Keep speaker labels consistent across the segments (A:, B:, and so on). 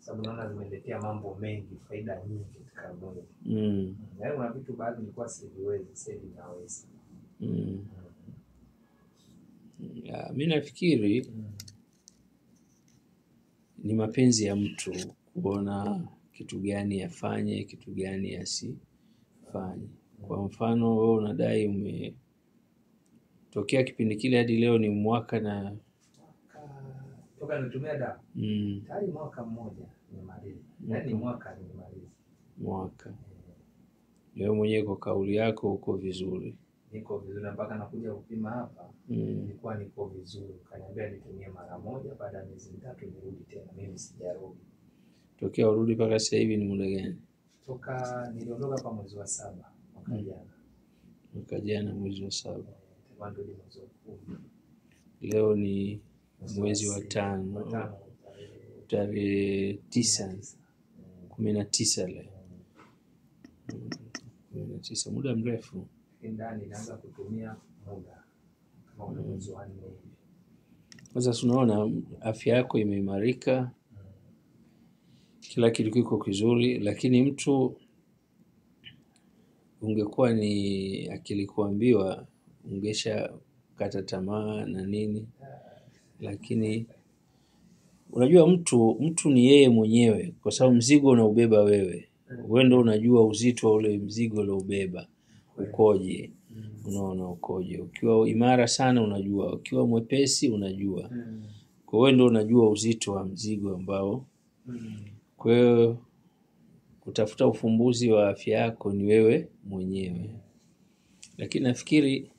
A: Sababu naona zimeletea mambo mengi, faida nyingi katika mwili. Yaani kuna vitu baadhi nilikuwa siviwezi, sasa hivi naweza.
B: Mimi nafikiri ni mapenzi ya mtu kuona kitu gani afanye, kitu gani asifanye. Kwa mfano wewe unadai umetokea kipindi kile hadi leo ni mwaka na
A: toka nitumia dawa. Tayari mwaka mmoja nimemaliza. Yaani mwaka nimemaliza.
B: Mwaka. Leo mwenyewe kwa kauli yako uko vizuri.
A: Niko vizuri mpaka nakuja kupima hapa. Nilikuwa niko vizuri. Kaniambia nitumie mara moja, baada ya miezi 3 nirudi tena. Mimi sijarudi.
B: Tokea urudi mpaka sasa hivi ni muda gani?
A: Toka niliondoka hapa mwezi wa 7 mwaka jana.
B: Mwaka jana mwezi wa 7.
A: Ndio mwezi wa 10.
B: Leo ni mwezi wa 5. Tarehe 9. 19 leo. 19, muda mrefu.
A: Ndani naanza kutumia muda kama mwezi wa 4 hivi.
B: Sasa tunaona afya yako imeimarika. Kila kitu kiko kizuri, lakini mtu ungekuwa ni akili kuambiwa ungesha kata tamaa na nini. Lakini unajua mtu ni yeye mwenyewe, kwa sababu mzigo unaubeba wewe. Wewe ndio unajua uzito wa ule mzigo uliobeba ukoje. Unaona ukoje. Ukiwa imara sana unajua, ukiwa mwepesi unajua. Kwa wewe ndio unajua uzito wa mzigo ambao. Kwa hiyo kutafuta ufumbuzi wa afya yako ni wewe mwenyewe. Lakini nafikiri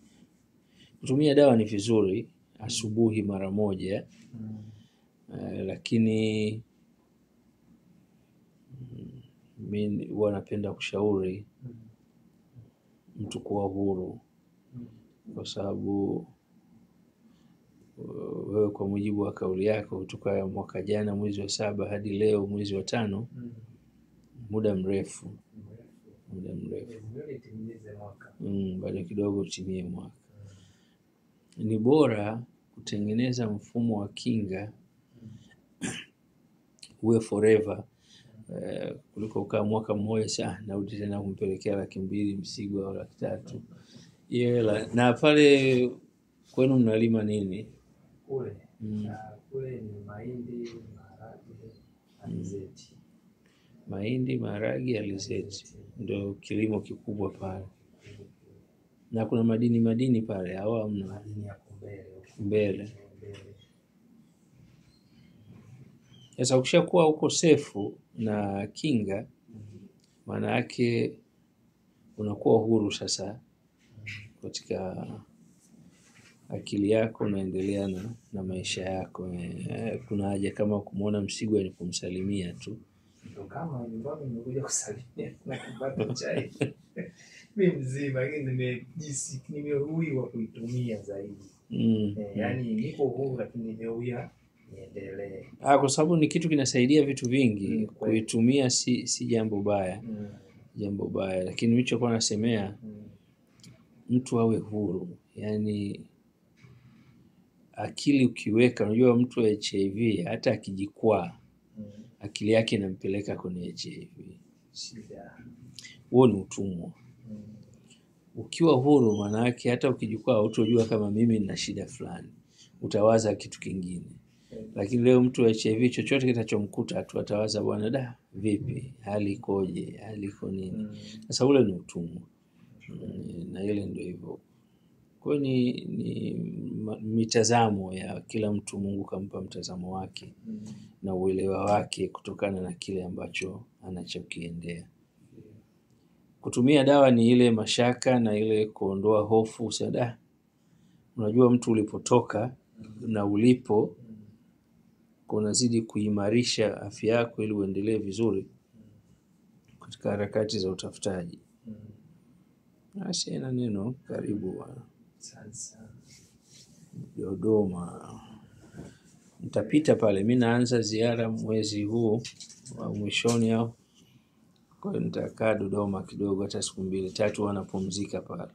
B: kutumia dawa ni vizuri asubuhi mara moja. Lakini mimi huwa napenda kushauri mtu kuwa huru, kwa sababu wewe kwa mujibu wa kauli yako kutoka mwaka jana mwezi wa 7 hadi leo mwezi wa 5, muda mrefu. Bado kidogo utimie mwaka. Ni bora kutengeneza mfumo wa kinga uwe forever kuliko ukaa mwaka mmoja sana na urudi tena kumpelekea 200,000 mzigo au 300,000. Na pale kwenu mnalima nini?
A: Kule ni mahindi, maharage, alizeti.
B: Mahindi, maharage, alizeti ndio kilimo kikubwa pale. Na kuna madini pale au hamna?
A: Madini ya
B: mbele. Sasa ukishakuwa uko safe na kinga, maana yake unakuwa huru sasa katika akili yako, unaendelea na maisha yako. Kuna haja kama kumuona Msigwa ni kumsalimia tu.
A: Ndio kama nyumbani nimekuja kusalimia na kupata chai. Mimi mzima lakini nimehuiwa kuitumia zaidi. Yaani niko huru lakini nimehuia niendelee.
B: Kwa sababu ni kitu kinasaidia vitu vingi. Kuitumia si jambo baya. Jambo baya, lakini nilichokuwa nasemea mtu awe huru. Yaani akili ukiweka, unajua mtu wa HIV hata akijikwaa akili yake inampeleka kwenye HIV. Huo ni utumwa. Ukiwa huru maana yake hata ukijikwaa utojua kama mimi nina shida fulani. Utawaza kitu kingine. Lakini leo mtu wa HIV chochote kitachomkuta tu atawaza bwana vipi? Hali ikoje? Hali iko nini? Sasa ule ni utumwa. Na ile ndio hivyo. Kwa ni mitazamo ya kila mtu. Mungu kampa mtazamo wake na uelewa wake kutokana na kile ambacho anachokiendea. Kutumia dawa ni ile mashaka na ile kuondoa hofu. Sada, unajua mtu ulipotoka na ulipo, kunazidi kuimarisha afya yako ili uendelee vizuri katika harakati za utafutaji. Sina neno, karibu
A: Sasa
B: Dodoma. Nitapita pale, mimi naanza ziara mwezi huu wa mwishoni au. Kwa hiyo nitakaa Dodoma kidogo hata siku 2-3 wanapumzika pale.